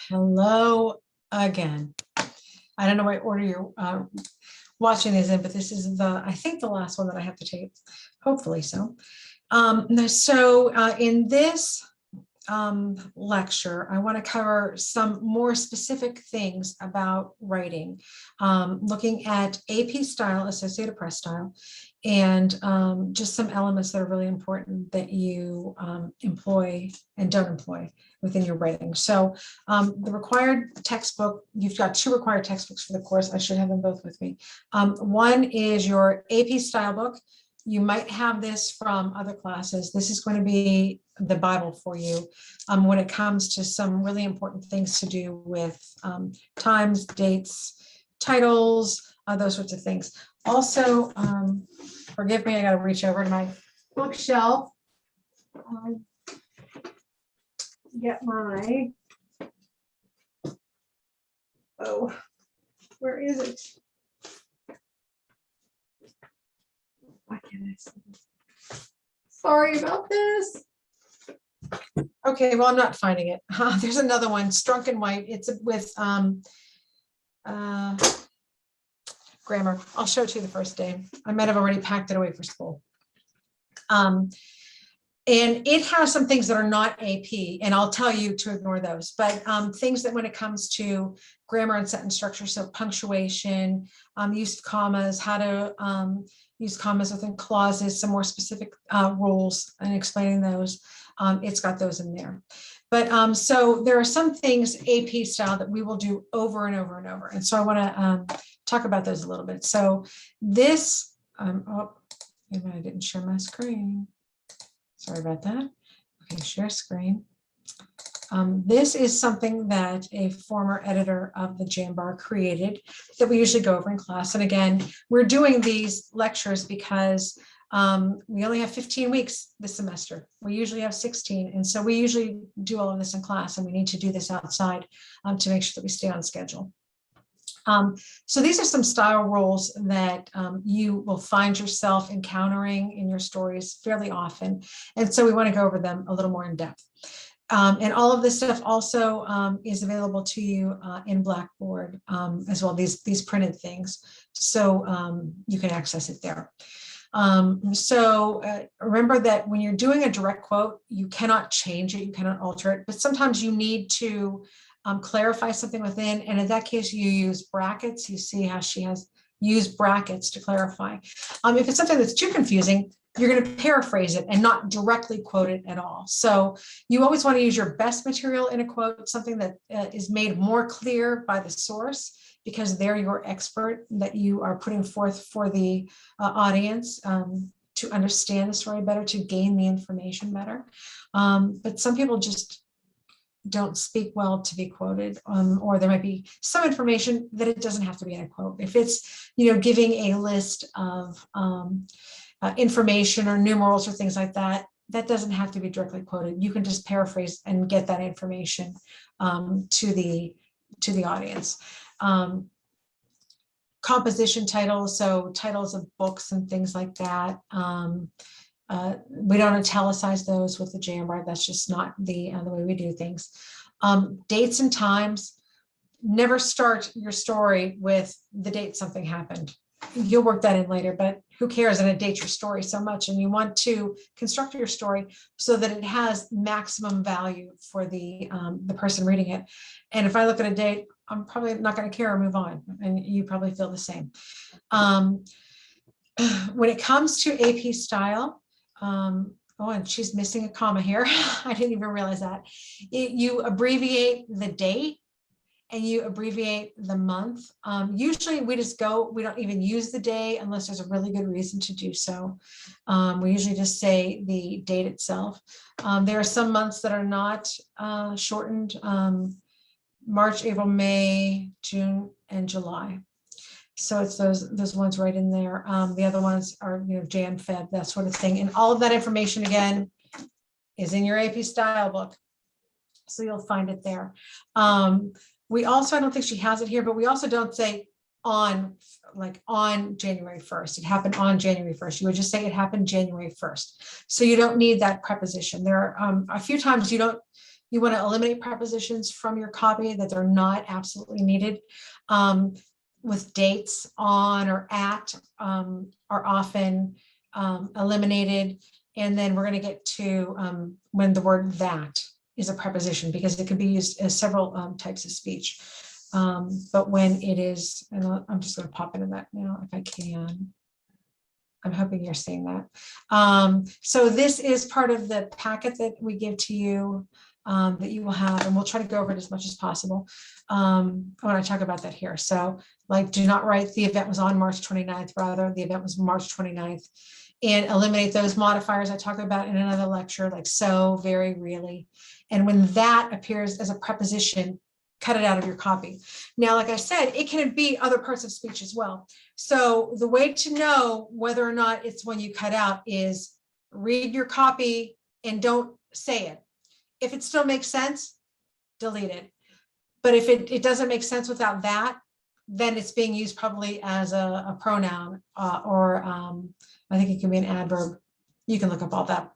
Hello again. I don't know what order you're watching these in, but this is I think the last one that I have to tape. Hopefully so. In this lecture, I want to cover some more specific things about writing, looking at AP style, Associated Press style, and just some elements that are really important that you employ and don't employ within your writing. So the required textbook, you've got two required textbooks for the course. I should have them both with me. One is your AP style book. You might have this from other classes. This is going to be the Bible for you when it comes to some really important things to do with times, dates, titles, those sorts of things. Also, forgive me, I got to reach over to my bookshelf. Get my, where is it? Why can't I see this? Sorry about this. Okay, well, I'm not finding it. There's another one, Strunk and White. It's with grammar. I'll show it to you the first day. I might have already packed it away for school. And it has some things that are not AP, and I'll tell you to ignore those, but things that when it comes to grammar and sentence structure, so punctuation, use of commas, how to use commas within clauses, some more specific rules and explaining those, it's got those in there. But so there are some things AP style that we will do over and over and over. And so I want to talk about those a little bit. So this, oh, maybe I didn't share my screen. Sorry about that. Okay, share screen. This is something that a former editor of the Jambar created that we usually go over in class. And again, we're doing these lectures because we only have 15 weeks this semester. We usually have 16. And so we usually do all of this in class, and we need to do this outside to make sure that we stay on schedule. So these are some style rules that you will find yourself encountering in your stories fairly often. And so we want to go over them a little more in depth. And all of this stuff also is available to you in Blackboard as well, these printed things. So you can access it there. Remember that when you're doing a direct quote, you cannot change it, you cannot alter it, but sometimes you need to clarify something within, and in that case you use brackets. You see how she has used brackets to clarify. If it's something that's too confusing, you're going to paraphrase it and not directly quote it at all. So you always want to use your best material in a quote, something that is made more clear by the source, because they're your expert that you are putting forth for the audience to understand the story better, to gain the information better. But some people just don't speak well to be quoted, or there might be some information that it doesn't have to be in a quote. If it's, giving a list of information or numerals or things like that, that doesn't have to be directly quoted. You can just paraphrase and get that information to the audience. Composition titles, so titles of books and things like that. We don't italicize those with the Jambar. That's just not the way we do things. Dates and times. Never start your story with the date something happened. You'll work that in later, but who cares? And it dates your story so much, and you want to construct your story so that it has maximum value for the person reading it. And if I look at a date, I'm probably not going to care or move on, and you probably feel the same. When it comes to AP style, oh, and she's missing a comma here. I didn't even realize that. You abbreviate the date and you abbreviate the month. Usually we don't even use the day unless there's a really good reason to do so. We usually just say the date itself. There are some months that are not shortened: March, April, May, June, and July. So it's those ones right in there. The other ones are, Jan, Feb, that sort of thing. And all of that information, again, is in your AP style book. So you'll find it there. We also, I don't think she has it here, but we also don't say on, like on January 1st. It happened on January 1st. You would just say it happened January 1st. So you don't need that preposition. There are a few times you want to eliminate prepositions from your copy that they're not absolutely needed. With dates on or at are often eliminated. And then we're going to get to when the word that is a preposition, because it can be used as several types of speech. But when it is, and I'm just going to pop into that now if I can. I'm hoping you're seeing that. So this is part of the packet that we give to you that you will have, and we'll try to go over it as much as possible when I talk about that here. So like, do not write the event was on March 29th, rather the event was March 29th, and eliminate those modifiers I talk about in another lecture, like so, very, really. And when that appears as a preposition, cut it out of your copy. Now, like I said, it can be other parts of speech as well. So the way to know whether or not it's one you cut out is read your copy and don't say it. If it still makes sense, delete it. But if it doesn't make sense without that, then it's being used probably as a pronoun or I think it can be an adverb. You can look up all that.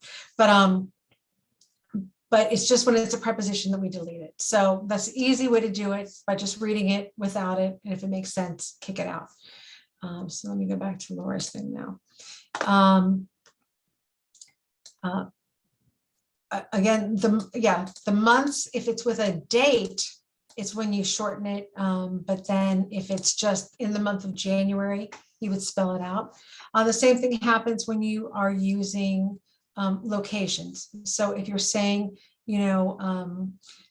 But it's just when it's a preposition that we delete it. So that's the easy way to do it, by just reading it without it. And if it makes sense, kick it out. So let me go back to Laura's thing now. Again, the months, if it's with a date, it's when you shorten it. But then if it's just in the month of January, you would spell it out. The same thing happens when you are using locations. So if you're saying,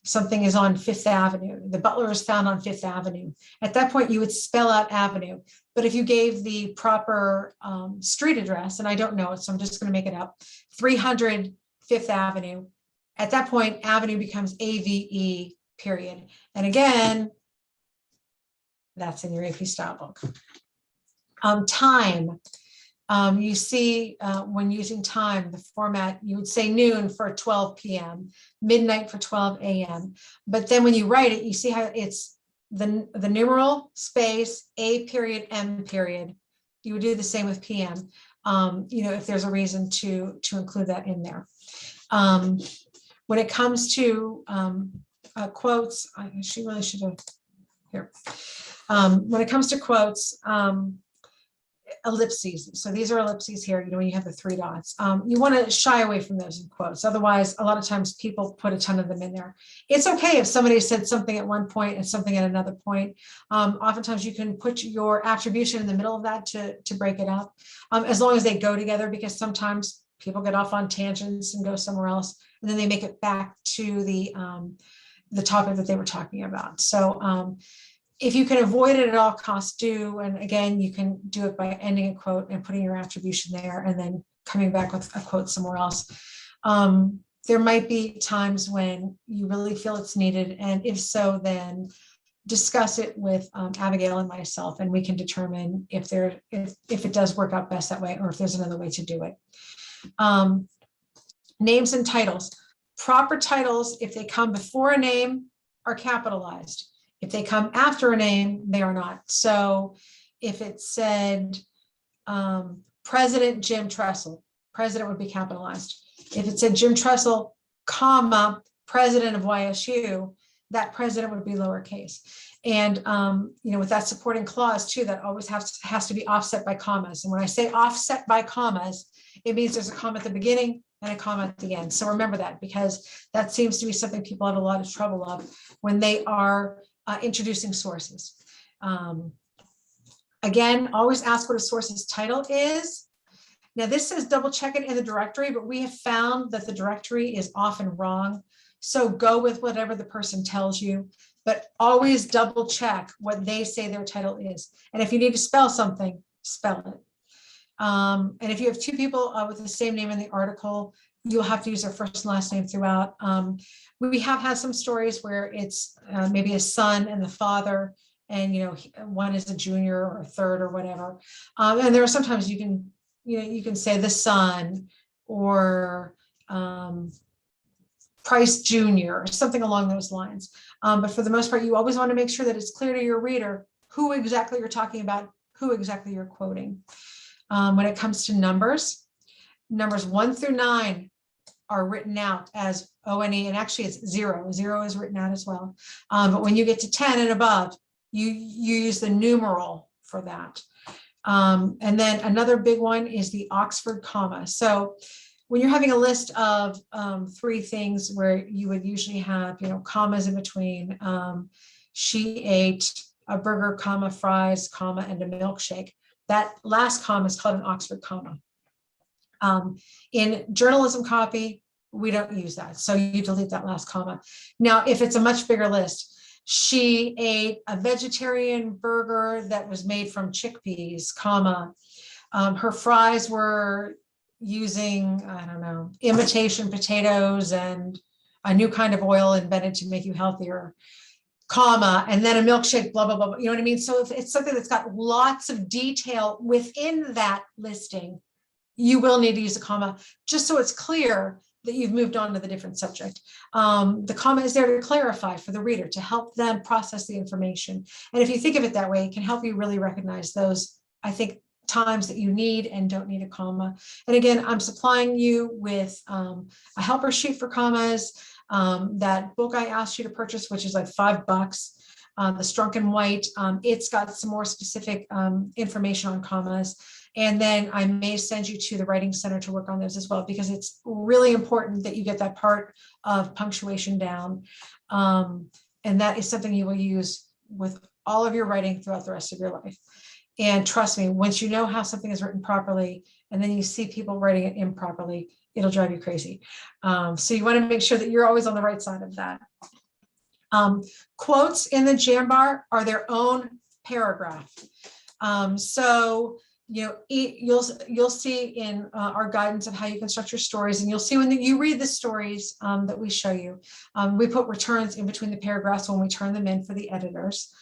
something is on Fifth Avenue, the butler is found on Fifth Avenue. At that point, you would spell out avenue. But if you gave the proper street address, and I don't know it, so I'm just going to make it up, 300 Fifth Avenue, at that point, avenue becomes AVE, period. And again, that's in your AP style book. Time. You see when using time, the format, you would say noon for 12 p.m., midnight for 12 a.m. But then when you write it, you see how it's the numeral space, A period, M period. You would do the same with PM, if there's a reason to include that in there. When it comes to quotes, she really should have here. When it comes to quotes, ellipses. So these are ellipses here, when you have the 3 dots. You want to shy away from those in quotes. Otherwise, a lot of times people put a ton of them in there. It's okay if somebody said something at one point and something at another point. Oftentimes you can put your attribution in the middle of that to break it up, as long as they go together, because sometimes people get off on tangents and go somewhere else, and then they make it back to the topic that they were talking about. So if you can avoid it at all costs, do. And again, you can do it by ending a quote and putting your attribution there and then coming back with a quote somewhere else. There might be times when you really feel it's needed. And if so, then discuss it with Abigail and myself, and we can determine if it does work out best that way, or if there's another way to do it. Names and titles. Proper titles, if they come before a name, are capitalized. If they come after a name, they are not. So if it said President Jim Tressel, president would be capitalized. If it said Jim Tressel, comma, president of YSU, that president would be lowercase. And with that supporting clause too, that always has to be offset by commas. And when I say offset by commas, it means there's a comma at the beginning and a comma at the end. So remember that, because that seems to be something people have a lot of trouble of when they are introducing sources. Again, always ask what a source's title is. Now this says double check it in the directory, but we have found that the directory is often wrong. So go with whatever the person tells you, but always double check what they say their title is. And if you need to spell something, spell it. And if you have 2 people with the same name in the article, you'll have to use their first and last name throughout. We have had some stories where it's maybe a son and the father, and one is a junior or a third or whatever. And there are sometimes you can say the son or Price Jr. or something along those lines. But for the most part, you always want to make sure that it's clear to your reader who exactly you're talking about, who exactly you're quoting. When it comes to numbers 1 through 9 are written out as ONE, and actually it's 0. 0 is written out as well. But when you get to 10 and above, you use the numeral for that. And then another big one is the Oxford comma. So when you're having a list of 3 things where you would usually have, commas in between, she ate a burger, comma, fries, comma, and a milkshake. That last comma is called an Oxford comma. In journalism copy, we don't use that. So you delete that last comma. Now, if it's a much bigger list, she ate a vegetarian burger that was made from chickpeas, comma. Her fries were using, I don't know, imitation potatoes and a new kind of oil invented to make you healthier, comma, and then a milkshake, blah, blah, blah. You know what I mean? So if it's something that's got lots of detail within that listing, you will need to use a comma just so it's clear that you've moved on to the different subject. The comma is there to clarify for the reader, to help them process the information. And if you think of it that way, it can help you really recognize those, I think, times that you need and don't need a comma. And again, I'm supplying you with a helper sheet for commas. That book I asked you to purchase, which is like $5, the Strunk and White, it's got some more specific information on commas. And then I may send you to the Writing Center to work on those as well, because it's really important that you get that part of punctuation down. And that is something you will use with all of your writing throughout the rest of your life. And trust me, once you know how something is written properly, and then you see people writing it improperly, it'll drive you crazy. So you want to make sure that you're always on the right side of that. Quotes in the Jambar are their own paragraph. So you'll see in our guidance of how you construct your stories, and you'll see when you read the stories that we show you, we put returns in between the paragraphs when we turn them in for the editors.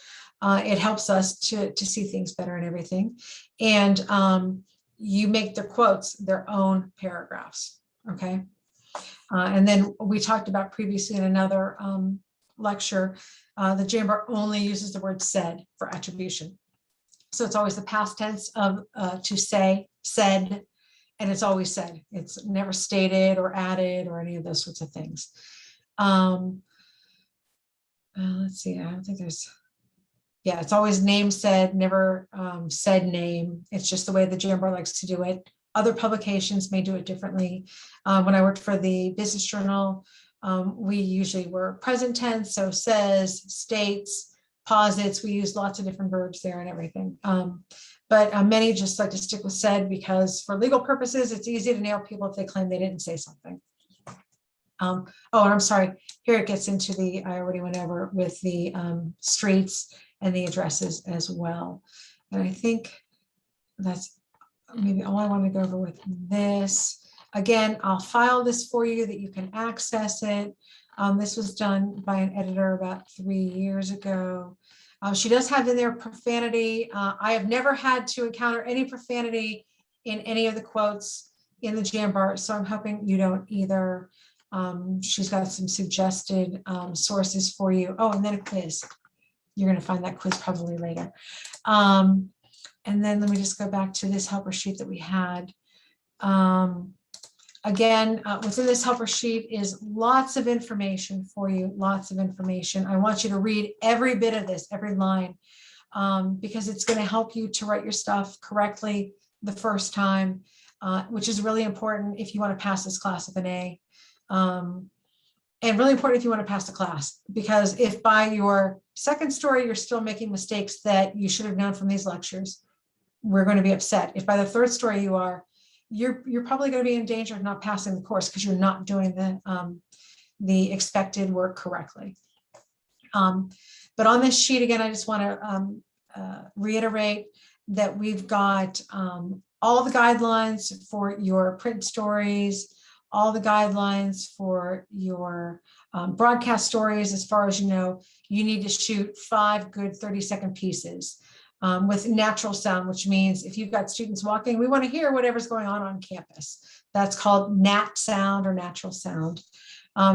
It helps us to see things better and everything. And you make the quotes their own paragraphs, okay? And then we talked about previously in another lecture, the Jambar only uses the word said for attribution. So it's always the past tense of to say, said, and it's always said. It's never stated or added or any of those sorts of things. Let's see, I don't think there's, yeah, it's always name said, never said name. It's just the way the Jambar likes to do it. Other publications may do it differently. When I worked for the Business Journal, we usually were present tense, so says, states, posits. We use lots of different verbs there and everything. But many just like to stick with said, because for legal purposes, it's easy to nail people if they claim they didn't say something. Oh, and I'm sorry, here it gets into the, I already went over with the streets and the addresses as well. And I think that's maybe all I want to go over with this. Again, I'll file this for you that you can access it. This was done by an editor about 3 years ago. She does have in there profanity. I have never had to encounter any profanity in any of the quotes in the Jambar, so I'm hoping you don't either. She's got some suggested sources for you. Oh, and then a quiz. You're going to find that quiz probably later. And then let me just go back to this helper sheet that we had. Again, within this helper sheet is lots of information for you, lots of information. I want you to read every bit of this, every line, because it's going to help you to write your stuff correctly the first time, which is really important if you want to pass this class with an A. And really important if you want to pass the class, because if by your second story you're still making mistakes that you should have known from these lectures, we're going to be upset. If by the third story you are, you're probably going to be in danger of not passing the course because you're not doing the expected work correctly. But on this sheet, again, I just want to reiterate that we've got all the guidelines for your print stories, all the guidelines for your broadcast stories. As far as you know, you need to shoot 5 good 30-second pieces. With natural sound, which means if you've got students walking, we want to hear whatever's going on campus. That's called nat sound or natural sound.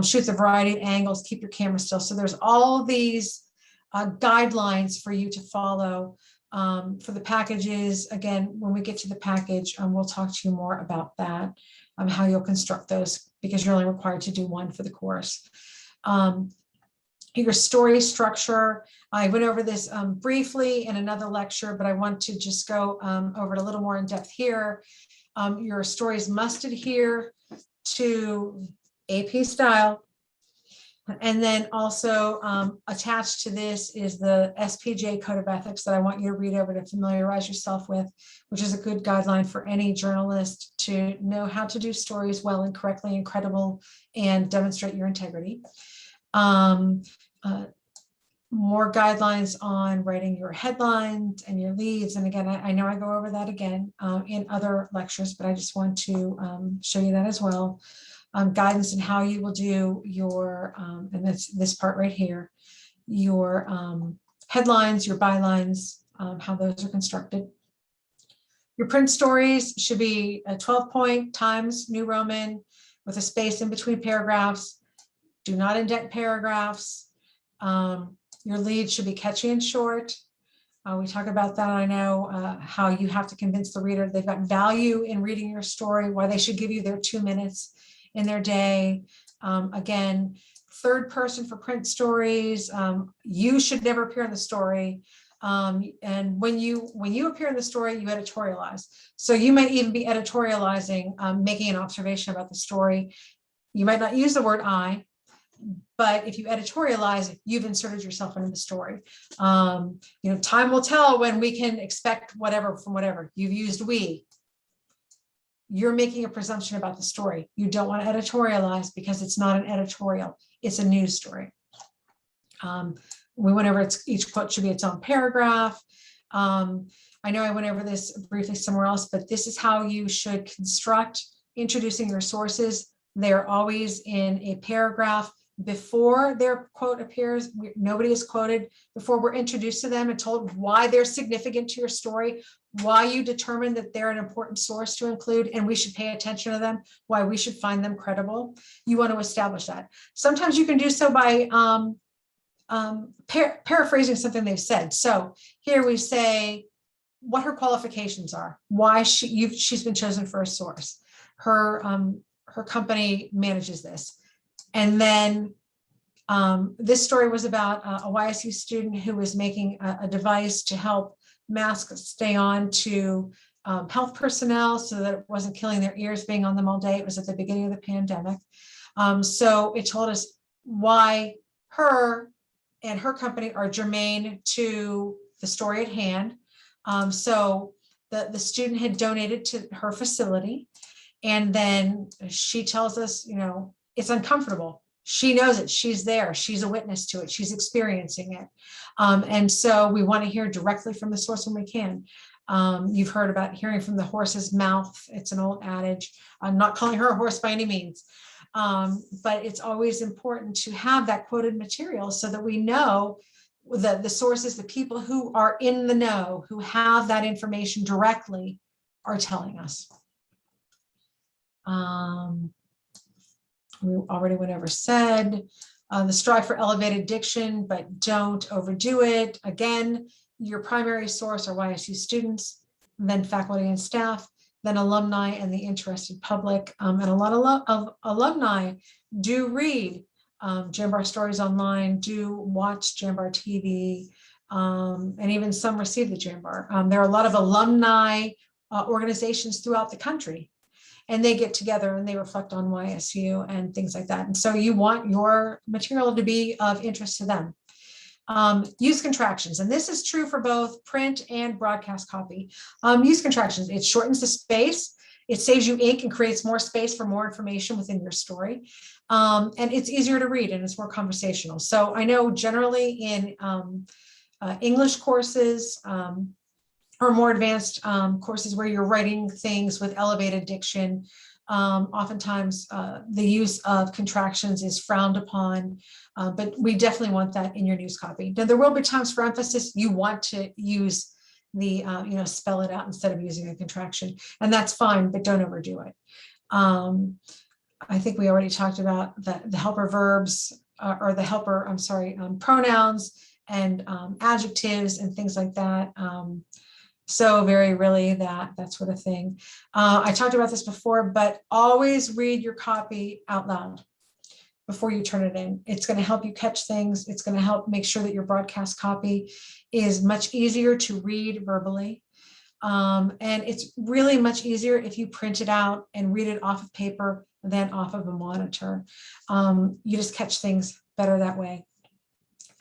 Shoots a variety of angles, keep your camera still. So there's all these guidelines for you to follow for the packages. Again, when we get to the package, we'll talk to you more about that, how you'll construct those, because you're only required to do one for the course. Your story structure, I went over this briefly in another lecture, but I want to just go over it a little more in depth here. Your stories must adhere to AP style. And then also attached to this is the SPJ Code of Ethics that I want you to read over to familiarize yourself with, which is a good guideline for any journalist to know how to do stories well and correctly and credible and demonstrate your integrity. More guidelines on writing your headlines and your leads. And again, I know I go over that again in other lectures, but I just want to show you that as well. Guidance in how you will do your, and that's this part right here, your headlines, your bylines, how those are constructed. Your print stories should be a 12-point Times New Roman with a space in between paragraphs. Do not indent paragraphs. Your lead should be catchy and short. We talk about that. I know how you have to convince the reader they've got value in reading your story, why they should give you their 2 minutes in their day. Again, third person for print stories. You should never appear in the story. And when you appear in the story, you editorialize. So you might even be editorializing, making an observation about the story. You might not use the word I, but if you editorialize, you've inserted yourself into the story. Time will tell when we can expect whatever from whatever. You've used we. You're making a presumption about the story. You don't want to editorialize because it's not an editorial, it's a news story. We went over each quote should be its own paragraph. I know I went over this briefly somewhere else, but this is how you should construct introducing your sources. They're always in a paragraph before their quote appears. Nobody is quoted before we're introduced to them and told why they're significant to your story, why you determine that they're an important source to include and we should pay attention to them, why we should find them credible. You want to establish that. Sometimes you can do so by paraphrasing something they've said. So here we say what her qualifications are, why she's been chosen for a source. Her company manages this. And then this story was about a YSU student who was making a device to help masks stay on to health personnel so that it wasn't killing their ears being on them all day. It was at the beginning of the pandemic. So it told us why her and her company are germane to the story at hand. So the student had donated to her facility. And then she tells us, it's uncomfortable. She knows it. She's there. She's a witness to it. She's experiencing it. And so we want to hear directly from the source when we can. You've heard about hearing from the horse's mouth. It's an old adage. I'm not calling her a horse by any means. But it's always important to have that quoted material so that we know the sources, the people who are in the know, who have that information directly, are telling us. We already went over said, the strive for elevated diction, but don't overdo it. Again, your primary source are YSU students, then faculty and staff, then alumni and the interested public. And a lot of alumni do read Jambar Stories Online, do watch Jambar TV, and even some receive the Jambar. There are a lot of alumni organizations throughout the country. And they get together and they reflect on YSU and things like that. And so you want your material to be of interest to them. Use contractions. And this is true for both print and broadcast copy. Use contractions. It shortens the space. It saves you ink and creates more space for more information within your story. And it's easier to read and it's more conversational. So I know generally in English courses, or more advanced courses where you're writing things with elevated diction, oftentimes the use of contractions is frowned upon, but we definitely want that in your news copy. Now, there will be times for emphasis you want to use the, spell it out instead of using a contraction, and that's fine, but don't overdo it. I think we already talked about the helper verbs or the helper, pronouns and adjectives and things like that. So very really that sort of thing. I talked about this before, but always read your copy out loud before you turn it in. It's going to help you catch things. It's going to help make sure that your broadcast copy is much easier to read verbally. And it's really much easier if you print it out and read it off of paper than off of a monitor. You just catch things better that way.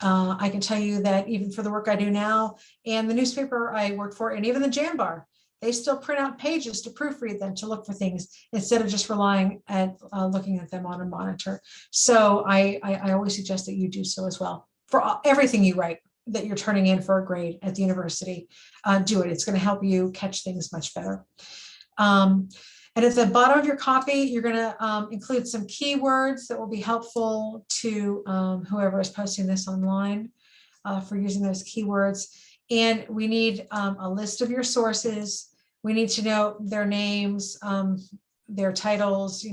I can tell you that even for the work I do now and the newspaper I work for, and even the Jambar, they still print out pages to proofread them, to look for things instead of just relying at looking at them on a monitor. So I always suggest that you do so as well. For everything you write that you're turning in for a grade at the university, do it. It's going to help you catch things much better. And at the bottom of your copy, you're going to include some keywords that will be helpful to whoever is posting this online for using those keywords. And we need a list of your sources. We need to know their names, their titles,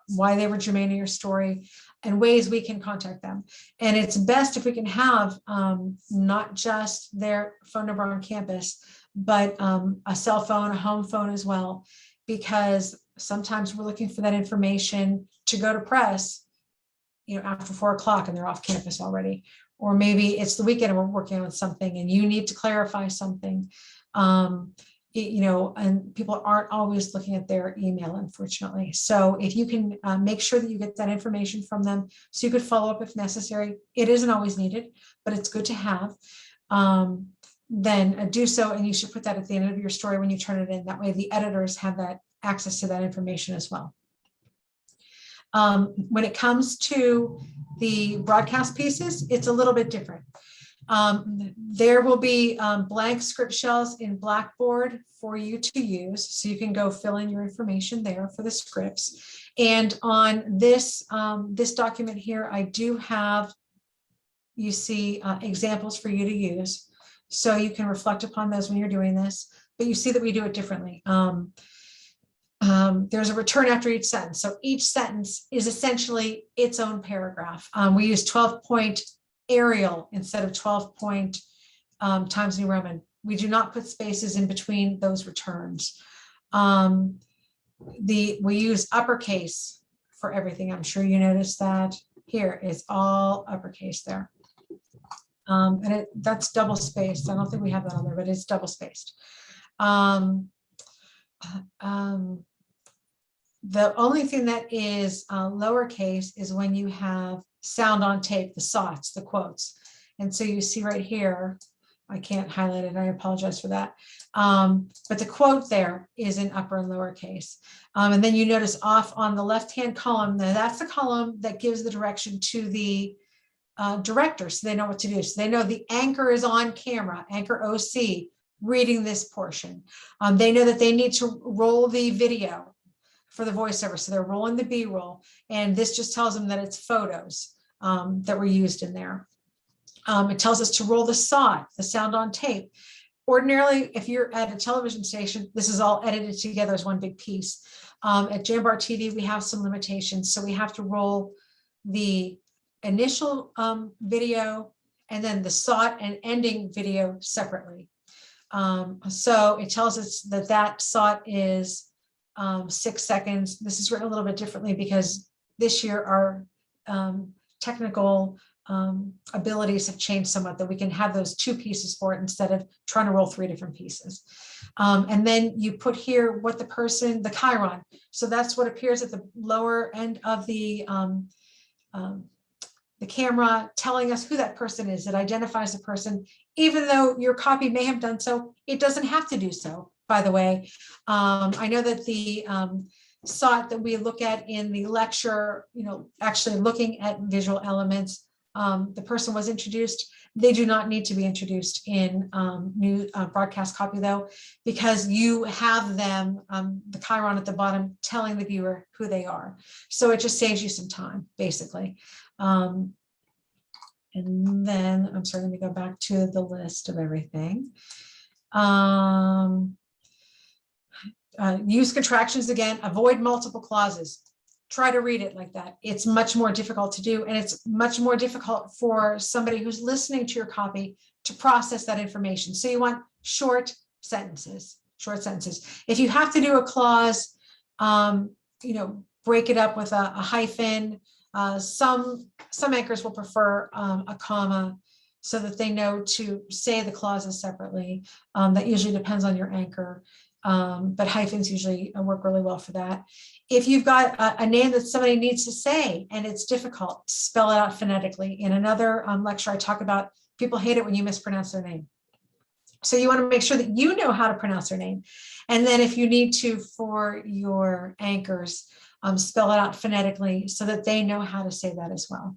why they were germane to your story, and ways we can contact them. And it's best if we can have not just their phone number on campus, but a cell phone, a home phone as well, because sometimes we're looking for that information to go to press, after 4 o'clock and they're off campus already. Or maybe it's the weekend and we're working on something and you need to clarify something. And people aren't always looking at their email, unfortunately. So if you can make sure that you get that information from them so you could follow up if necessary, it isn't always needed, but it's good to have, then do so. And you should put that at the end of your story when you turn it in. That way the editors have that access to that information as well. When it comes to the broadcast pieces, it's a little bit different. There will be blank script shells in Blackboard for you to use, so you can go fill in your information there for the scripts. And on this this document here, I do have, you see, examples for you to use, so you can reflect upon those when you're doing this. But you see that we do it differently. There's a return after each sentence, so each sentence is essentially its own paragraph. We use 12-point Arial instead of 12-point Times New Roman. We do not put spaces in between those returns. We use uppercase for everything. I'm sure you noticed that. Here is all uppercase there. And that's double spaced. I don't think we have that on there, but it's double spaced. The only thing that is lowercase is when you have sound on tape, the SOTs, the quotes. And so you see right here, I can't highlight it, I apologize for that. But the quote there is in upper and lowercase. And then you notice off on the left-hand column, that's the column that gives the direction to the director, so they know what to do. So they know the anchor is on camera, anchor OC, reading this portion. They know that they need to roll the video for the voiceover, so they're rolling the B-roll, and this just tells them that it's photos that were used in there. It tells us to roll the SOT, the sound on tape. Ordinarily, if you're at a television station, this is all edited together as one big piece. At Jambar TV, we have some limitations, so we have to roll the initial video and then the SOT and ending video separately. So it tells us that that SOT is 6 seconds. This is written a little bit differently because this year our technical abilities have changed somewhat, that we can have those 2 pieces for it instead of trying to roll 3 different pieces. And then you put here what the person, the chyron. So that's what appears at the lower end of the camera, telling us who that person is. It identifies the person, even though your copy may have done so. It doesn't have to do so, by the way. I know that the SOT that we look at in the lecture, actually looking at visual elements, the person was introduced. They do not need to be introduced in new broadcast copy, though, because you have them, the chyron at the bottom, telling the viewer who they are. So it just saves you some time, basically. And then, I'm sorry, let me go back to the list of everything. Use contractions again, avoid multiple clauses. try to read it like that. It's much more difficult to do, and it's much more difficult for somebody who's listening to your copy to process that information. So you want short sentences, short sentences. If you have to do a clause, break it up with a hyphen. Some anchors will prefer a comma so that they know to say the clauses separately. That usually depends on your anchor, but hyphens usually work really well for that. If you've got a name that somebody needs to say and it's difficult, spell it out phonetically. In another lecture, I talk about people hate it when you mispronounce their name. So you want to make sure that you know how to pronounce their name. And then if you need to, for your anchors, spell it out phonetically so that they know how to say that as well.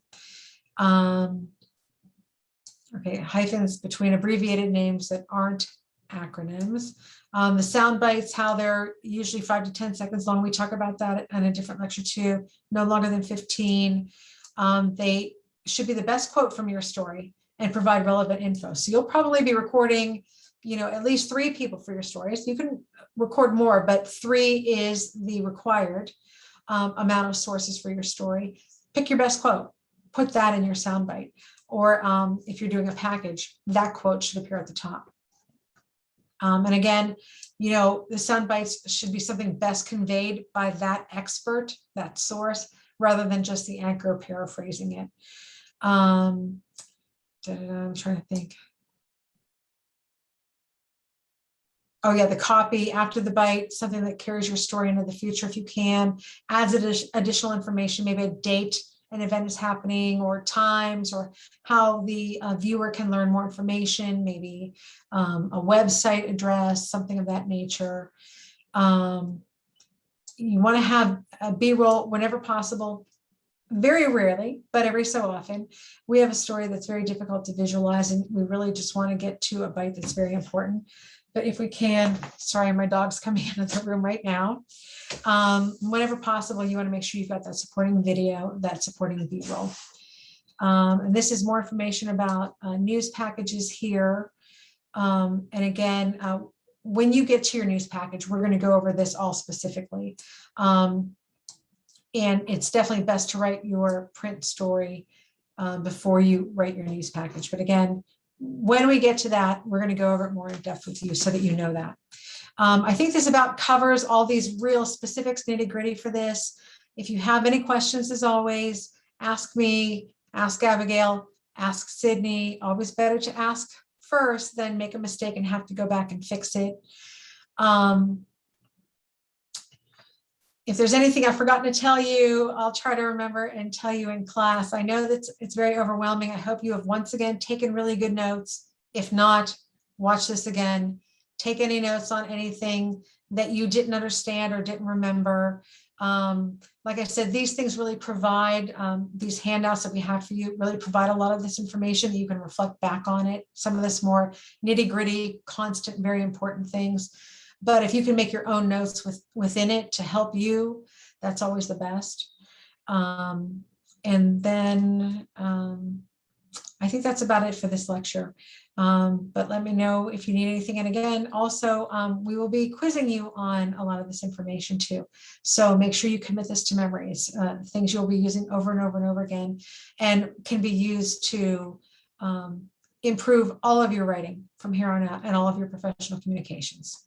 Okay, hyphens between abbreviated names that aren't acronyms. The sound bites, how they're usually 5 to 10 seconds long. We talk about that in a different lecture too, no longer than 15. They should be the best quote from your story and provide relevant info. So you'll probably be recording, at least 3 people for your stories. You can record more, but 3 is the required amount of sources for your story. Pick your best quote, put that in your soundbite. Or if you're doing a package, that quote should appear at the top. And again, the sound bites should be something best conveyed by that expert, that source, rather than just the anchor paraphrasing it. I'm trying to think. Oh yeah, the copy after the bite, something that carries your story into the future if you can, adds additional information, maybe a date an event is happening, or times, or how the viewer can learn more information, maybe a website address, something of that nature. You want to have a B-roll whenever possible. Very rarely, but every so often, we have a story that's very difficult to visualize, and we really just want to get to a bite that's very important. But if we can, sorry, my dog's coming into the room right now. Whenever possible, you want to make sure you've got that supporting video, that supporting B-roll. And this is more information about news packages here. And again, when you get to your news package, we're going to go over this all specifically. And it's definitely best to write your print story before you write your news package. But again, when we get to that, we're going to go over it more in depth with you so that you know that. I think this about covers all these real specifics, nitty gritty for this. If you have any questions, as always, ask me, ask Abigail, ask Sydney. Always better to ask first than make a mistake and have to go back and fix it. If there's anything I've forgotten to tell you, I'll try to remember and tell you in class. I know that it's very overwhelming. I hope you have once again taken really good notes. If not, watch this again. Take any notes on anything that you didn't understand or didn't remember. Like I said, these things really provide, these handouts that we have for you really provide a lot of this information that you can reflect back on it. Some of this more nitty gritty, constant, very important things. But if you can make your own notes within it to help you, that's always the best. And then I think that's about it for this lecture. But let me know if you need anything. And again, also, we will be quizzing you on a lot of this information too. So make sure you commit this to memory. It's things you'll be using over and over and over again, and can be used to improve all of your writing from here on out and all of your professional communications.